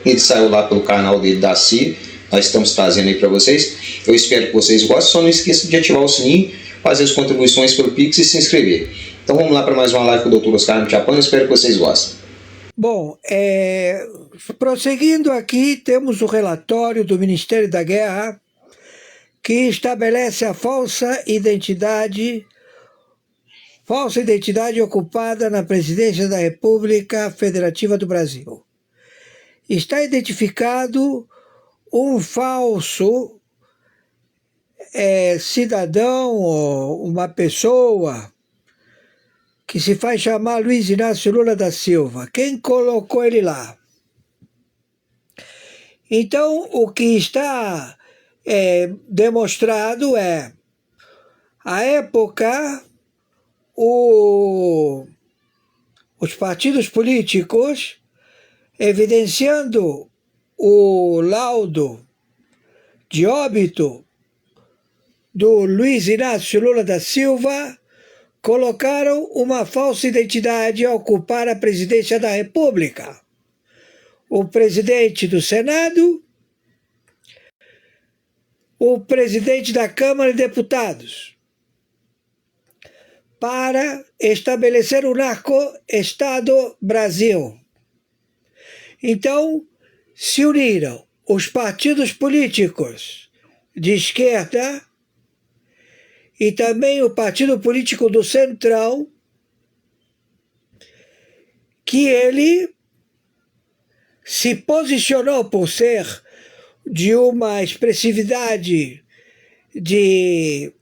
Ele saiu lá pelo canal dele da CIA. Nós estamos trazendo aí para vocês. Eu espero que vocês gostem. Só não esqueçam de ativar o sininho, fazer as contribuições pelo Pix e se inscrever. Então vamos lá para mais uma live com o Dr. Oscar Mutiapana. Espero que vocês gostem. Bom, prosseguindo aqui, temos o relatório do Ministério da Guerra, que estabelece a falsa identidade ocupada na presidência da República Federativa do Brasil. Está identificado um falso cidadão ou uma pessoa que se faz chamar Luiz Inácio Lula da Silva. Quem colocou ele lá? Então, o que está demonstrado é, à época, os partidos políticos, evidenciando o laudo de óbito do Luiz Inácio Lula da Silva, colocaram uma falsa identidade a ocupar a presidência da República. O presidente do Senado, o presidente da Câmara de Deputados, para estabelecer o narco-estado Brasil. Então, se uniram os partidos políticos de esquerda e também o partido político do Centrão, que ele se posicionou por ser de uma expressividade de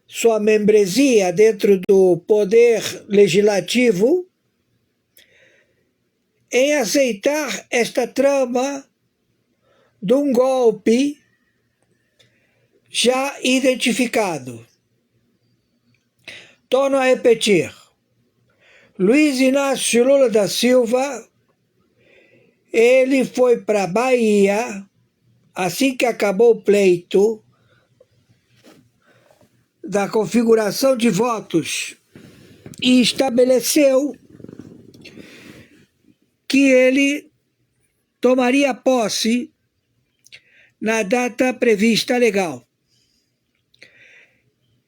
sua membresia dentro do poder legislativo, em aceitar esta trama de um golpe já identificado. Torno a repetir, Luiz Inácio Lula da Silva, ele foi para a Bahia, assim que acabou o pleito da configuração de votos, e estabeleceu que ele tomaria posse na data prevista legal.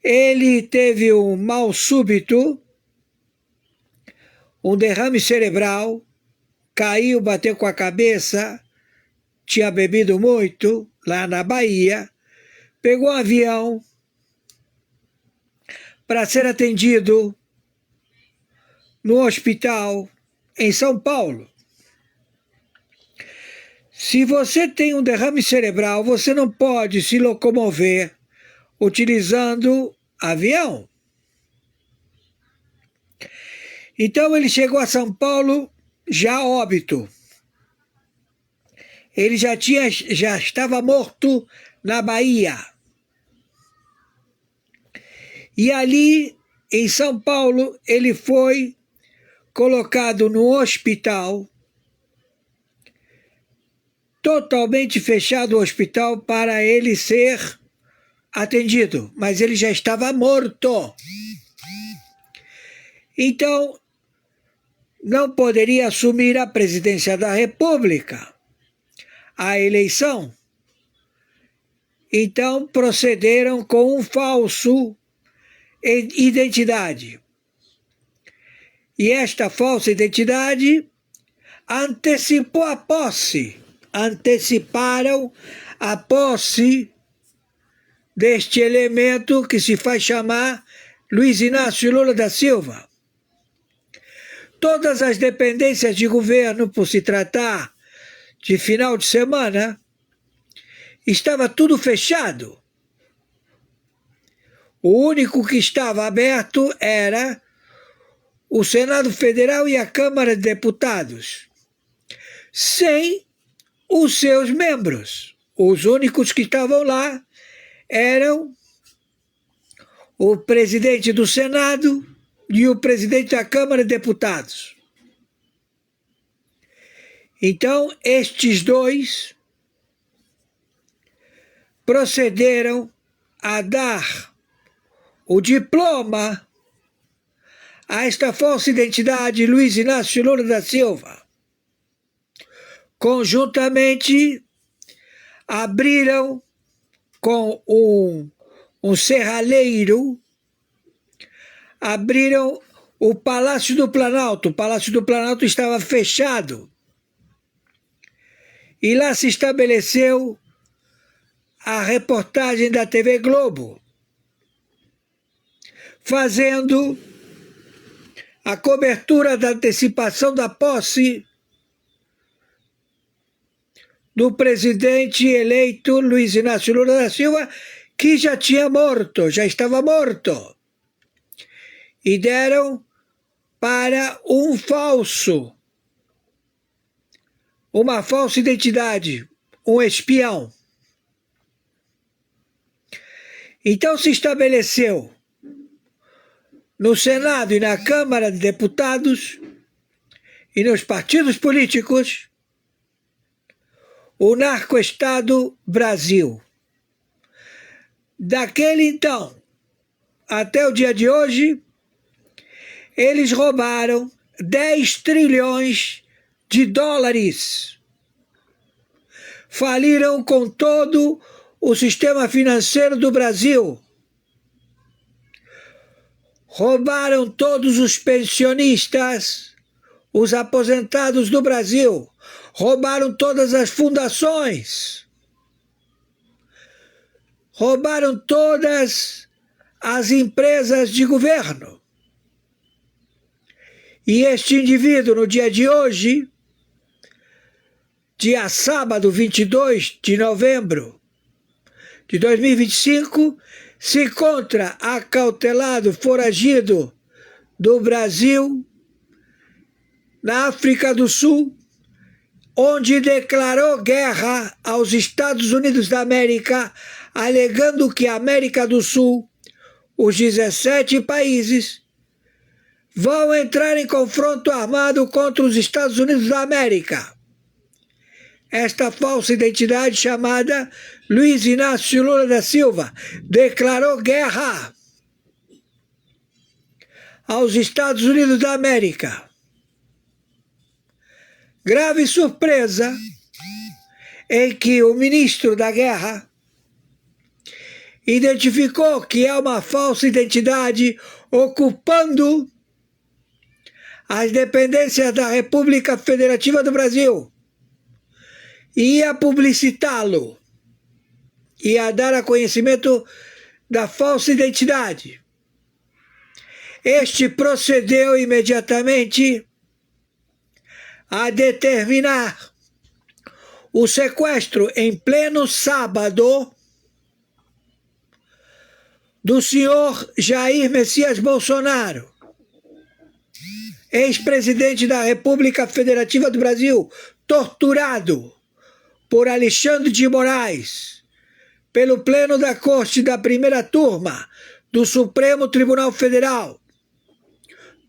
Ele teve um mal súbito, um derrame cerebral, caiu, bateu com a cabeça, tinha bebido muito lá na Bahia, pegou um avião para ser atendido no hospital em São Paulo. Se você tem um derrame cerebral, você não pode se locomover utilizando avião. Então ele chegou a São Paulo já óbito. Ele já estava morto na Bahia. E ali, em São Paulo, ele foi colocado no hospital, totalmente fechado o hospital para ele ser atendido, mas ele já estava morto. Então, não poderia assumir a presidência da República, a eleição. Então, procederam com um falso identidade. E esta falsa identidade antecipou a posse, anteciparam a posse deste elemento que se faz chamar Luiz Inácio Lula da Silva. Todas as dependências de governo, por se tratar de final de semana, estava tudo fechado. O único que estava aberto era o Senado Federal e a Câmara de Deputados, sem os seus membros. Os únicos que estavam lá eram o presidente do Senado e o presidente da Câmara de Deputados. Então, estes dois procederam a dar o diploma a esta falsa identidade Luiz Inácio Lula da Silva, conjuntamente abriram com um serralheiro, abriram o Palácio do Planalto. O Palácio do Planalto estava fechado. E lá se estabeleceu a reportagem da TV Globo, fazendo a cobertura da antecipação da posse do presidente eleito Luiz Inácio Lula da Silva, que já tinha morto, já estava morto. E deram para uma falsa identidade, um espião. Então se estabeleceu no Senado e na Câmara de Deputados e nos partidos políticos o narcoestado Brasil. Daquele então até o dia de hoje, eles roubaram 10 trilhões de dólares. Faliram com todo o sistema financeiro do Brasil. Roubaram todos os pensionistas, os aposentados do Brasil. Roubaram todas as fundações. Roubaram todas as empresas de governo. E este indivíduo, no dia de hoje, dia sábado, 22 de novembro de 2025, se encontra acautelado, foragido do Brasil, na África do Sul, onde declarou guerra aos Estados Unidos da América, alegando que a América do Sul, os 17 países, vão entrar em confronto armado contra os Estados Unidos da América. Esta falsa identidade, chamada Luiz Inácio Lula da Silva, declarou guerra aos Estados Unidos da América. Grave surpresa em que o ministro da Guerra identificou que é uma falsa identidade ocupando as dependências da República Federativa do Brasil. Ia publicitá-lo, ia dar a conhecimento da falsa identidade. Este procedeu imediatamente a determinar o sequestro em pleno sábado do senhor Jair Messias Bolsonaro, ex-presidente da República Federativa do Brasil, torturado por Alexandre de Moraes, pelo Pleno da Corte da Primeira Turma do Supremo Tribunal Federal,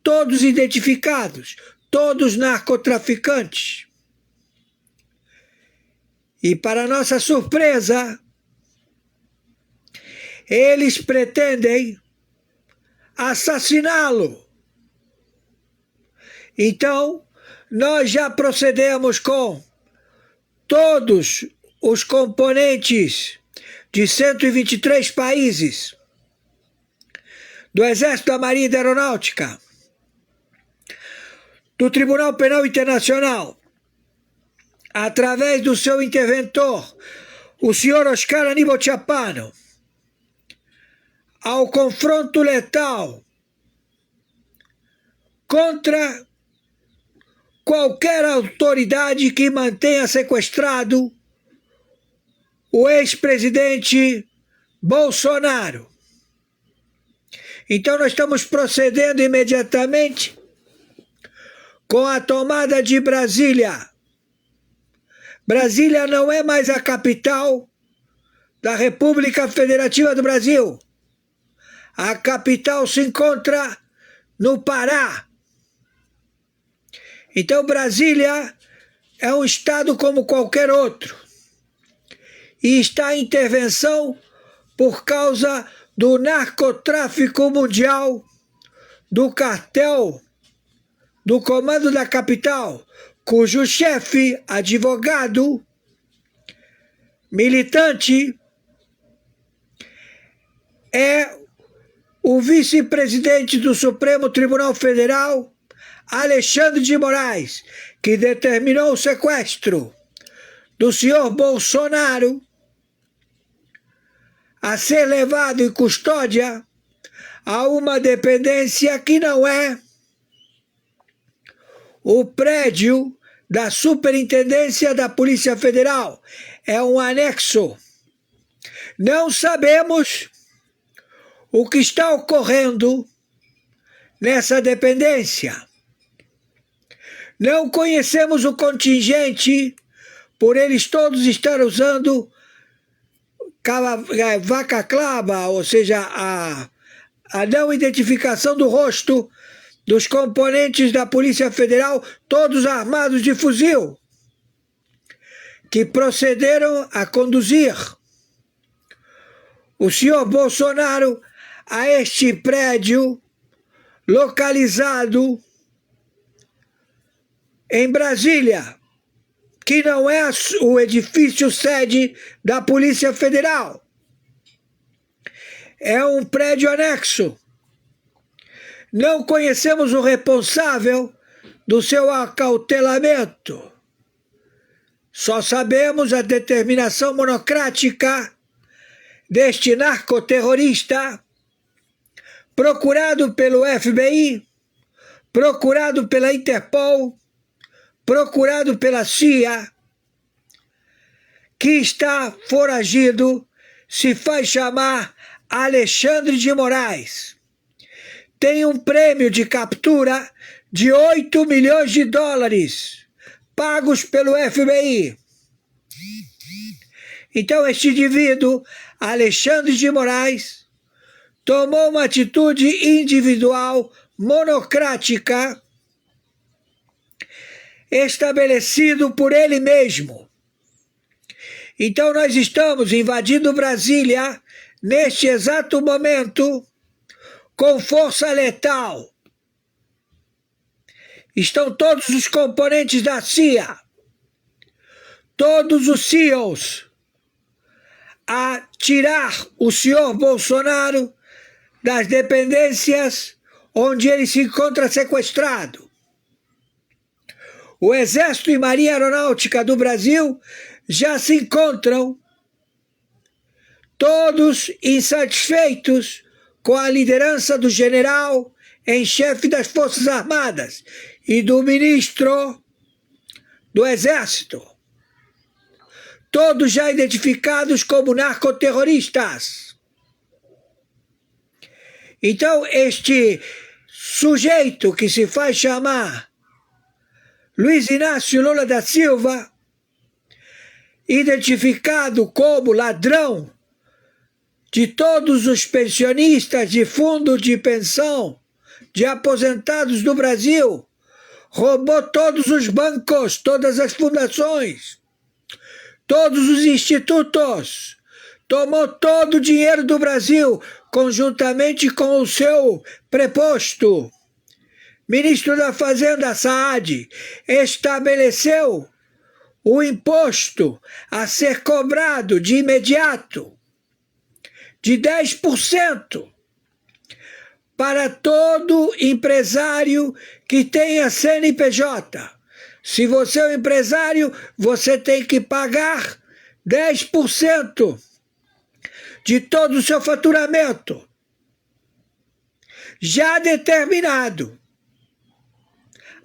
todos identificados, todos narcotraficantes. E para nossa surpresa, eles pretendem assassiná-lo. Então, nós já procedemos com todos os componentes de 123 países do Exército, da Marinha e da Aeronáutica, do Tribunal Penal Internacional, através do seu interventor, o senhor Oscar Aníbal Chapano, ao confronto letal contra qualquer autoridade que mantenha sequestrado o ex-presidente Bolsonaro. Então nós estamos procedendo imediatamente com a tomada de Brasília. Brasília não é mais a capital da República Federativa do Brasil. A capital se encontra no Pará. Então Brasília é um estado como qualquer outro. E está em intervenção por causa do narcotráfico mundial, do cartel, do comando da capital, cujo chefe, advogado, militante, é o vice-presidente do Supremo Tribunal Federal, Alexandre de Moraes, que determinou o sequestro do senhor Bolsonaro a ser levado em custódia a uma dependência que não é o prédio da Superintendência da Polícia Federal, é um anexo. Não sabemos o que está ocorrendo nessa dependência. Não conhecemos o contingente, por eles todos estar usando vaca clava, ou seja, a não identificação do rosto dos componentes da Polícia Federal, todos armados de fuzil, que procederam a conduzir o senhor Bolsonaro a este prédio localizado em Brasília, que não é o edifício sede da Polícia Federal. É um prédio anexo. Não conhecemos o responsável do seu acautelamento. Só sabemos a determinação monocrática deste narcoterrorista, procurado pelo FBI, procurado pela Interpol, procurado pela CIA, que está foragido, se faz chamar Alexandre de Moraes. Tem um prêmio de captura de 8 milhões de dólares, pagos pelo FBI. Então, este indivíduo, Alexandre de Moraes, tomou uma atitude individual, monocrática, estabelecido por ele mesmo. Então nós estamos invadindo Brasília, neste exato momento, com força letal. Estão todos os componentes da CIA, todos os SEALs, a tirar o senhor Bolsonaro das dependências onde ele se encontra sequestrado. O Exército e Marinha Aeronáutica do Brasil já se encontram todos insatisfeitos com a liderança do general em chefe das Forças Armadas e do ministro do Exército. Todos já identificados como narcoterroristas. Então, este sujeito que se faz chamar Luiz Inácio Lula da Silva, identificado como ladrão de todos os pensionistas de fundo de pensão de aposentados do Brasil, roubou todos os bancos, todas as fundações, todos os institutos, tomou todo o dinheiro do Brasil, conjuntamente com o seu preposto ministro da Fazenda, Saad, estabeleceu o imposto a ser cobrado de imediato de 10% para todo empresário que tenha CNPJ. Se você é um empresário, você tem que pagar 10% de todo o seu faturamento, já determinado,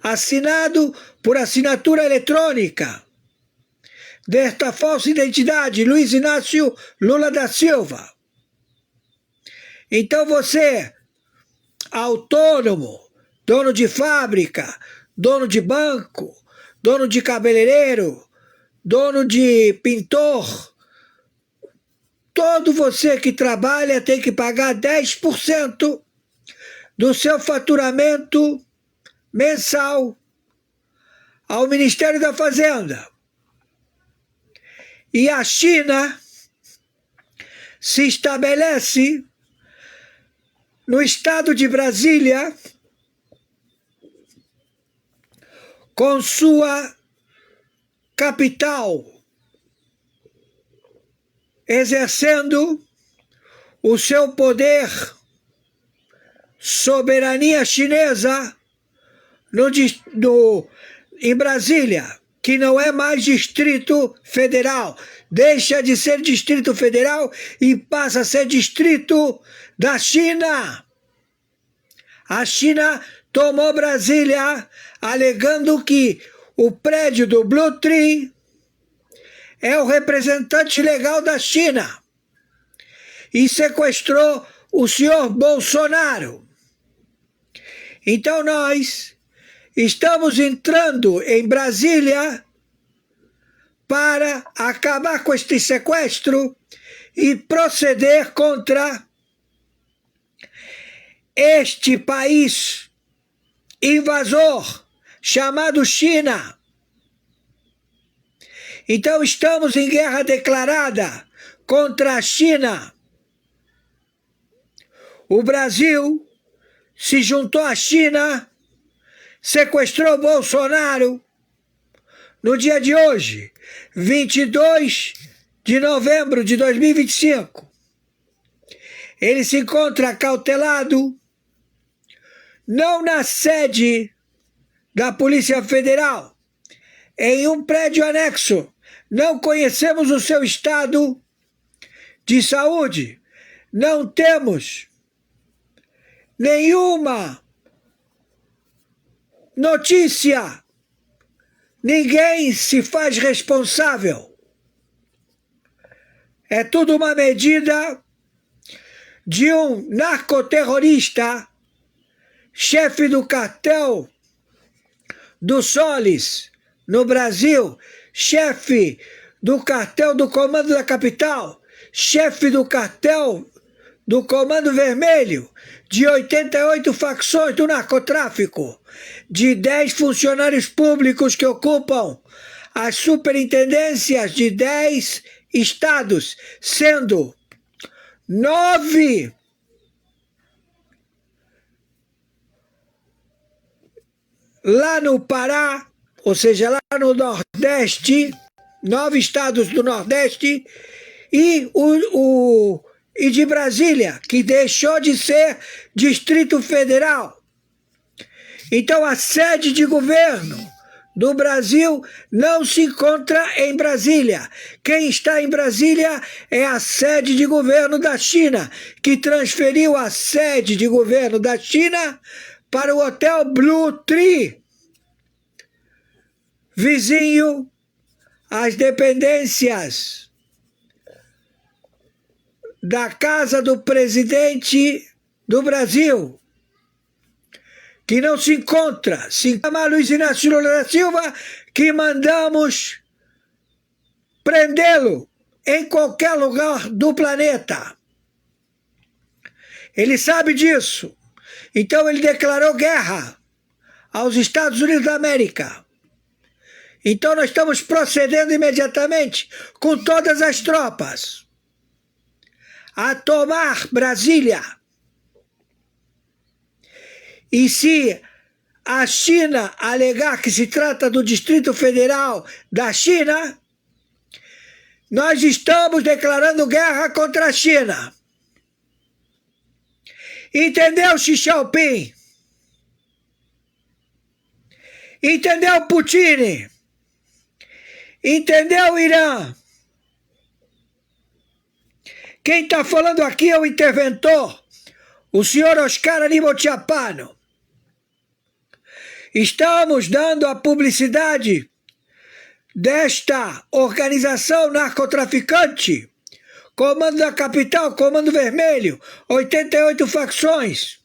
assinado por assinatura eletrônica desta falsa identidade, Luiz Inácio Lula da Silva. Então você, autônomo, dono de fábrica, dono de banco, dono de cabeleireiro, dono de pintor, todo você que trabalha tem que pagar 10% do seu faturamento mensal ao Ministério da Fazenda. E a China se estabelece no estado de Brasília com sua capital, exercendo o seu poder, soberania chinesa em Brasília, que não é mais Distrito Federal. Deixa de ser Distrito Federal e passa a ser Distrito da China. A China tomou Brasília, alegando que o prédio do Blue Tree é o representante legal da China e sequestrou o senhor Bolsonaro. Então nós estamos entrando em Brasília para acabar com este sequestro e proceder contra este país invasor chamado China. Então estamos em guerra declarada contra a China. O Brasil se juntou à China, sequestrou Bolsonaro. No dia de hoje, 22 de novembro de 2025, ele se encontra acautelado, não na sede da Polícia Federal, em um prédio anexo. Não conhecemos o seu estado de saúde, não temos nenhuma notícia, ninguém se faz responsável. É tudo uma medida de um narcoterrorista, chefe do cartel do Solis no Brasil, chefe do cartel do Comando da Capital, chefe do cartel do Comando Vermelho, de 88 facções do narcotráfico, de 10 funcionários públicos que ocupam as superintendências de 10 estados, sendo 9 lá no Pará, ou seja, lá no Nordeste, 9 estados do Nordeste, e de Brasília, que deixou de ser Distrito Federal. Então a sede de governo do Brasil não se encontra em Brasília. Quem está em Brasília é a sede de governo da China, que transferiu a sede de governo da China para o Hotel Blue Tree, vizinho às dependências da casa do presidente do Brasil, que não se encontra. Se chama Luiz Inácio Lula da Silva, que mandamos prendê-lo em qualquer lugar do planeta. Ele sabe disso. Então ele declarou guerra aos Estados Unidos da América. Então nós estamos procedendo imediatamente com todas as tropas a tomar Brasília. E se a China alegar que se trata do Distrito Federal da China, nós estamos declarando guerra contra a China. Entendeu, Xi Jinping? Entendeu, Putin? Entendeu, Irã? Quem está falando aqui é o interventor, o senhor Oscar Aníbal Chiappano. Estamos dando a publicidade desta organização narcotraficante, Comando da Capital, Comando Vermelho, 88 facções.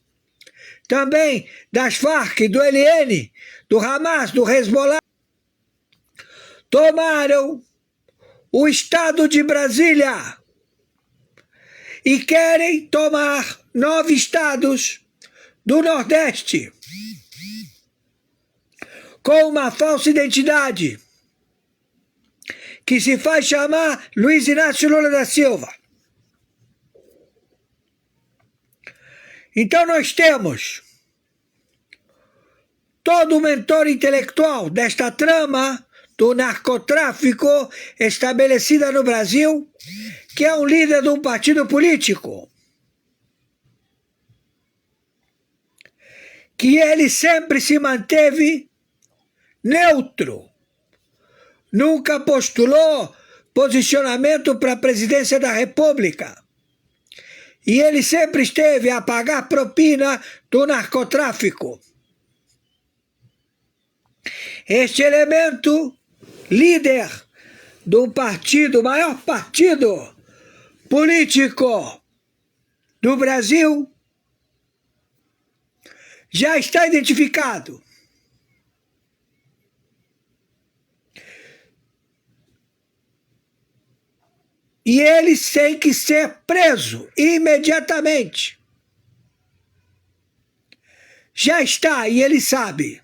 Também das Farc, do ELN, do Hamas, do Hezbollah. Tomaram o estado de Brasília e querem tomar 9 estados do Nordeste com uma falsa identidade que se faz chamar Luiz Inácio Lula da Silva. Então nós temos todo o mentor intelectual desta trama do narcotráfico estabelecida no Brasil, que é um líder de um partido político, que ele sempre se manteve neutro, nunca postulou posicionamento para a presidência da República, e ele sempre esteve a pagar propina do narcotráfico. Este elemento, líder do partido, maior partido político do Brasil, já está identificado. E ele tem que ser preso imediatamente. Já está, e ele sabe.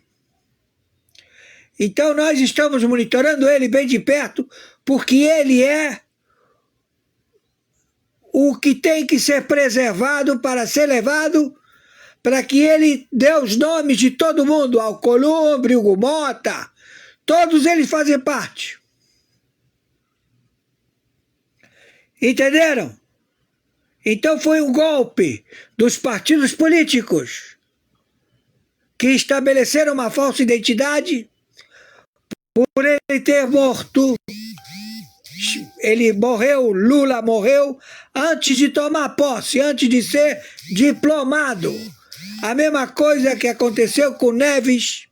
Então nós estamos monitorando ele bem de perto, porque ele é o que tem que ser preservado para ser levado, para que ele dê os nomes de todo mundo, Alcolumbre, Hugo Mota, todos eles fazem parte. Entenderam? Então foi um golpe dos partidos políticos que estabeleceram uma falsa identidade por ele ter morto. Ele morreu, Lula morreu, antes de tomar posse, antes de ser diplomado. A mesma coisa que aconteceu com Neves,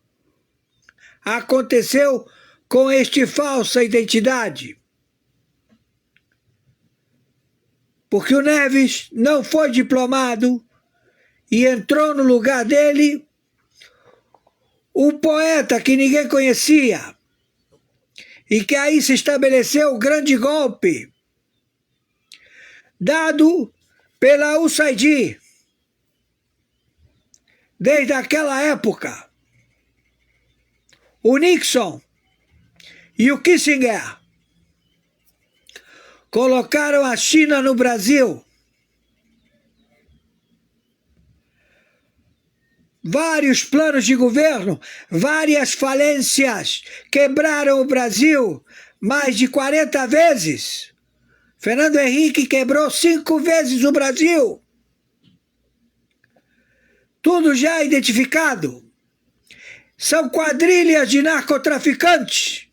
aconteceu com este falsa identidade. Porque o Neves não foi diplomado e entrou no lugar dele um poeta que ninguém conhecia, e que aí se estabeleceu o grande golpe dado pela USAID. Desde aquela época, o Nixon e o Kissinger colocaram a China no Brasil. Vários planos de governo, várias falências, quebraram o Brasil mais de 40 vezes. Fernando Henrique quebrou 5 vezes o Brasil. Tudo já identificado. São quadrilhas de narcotraficantes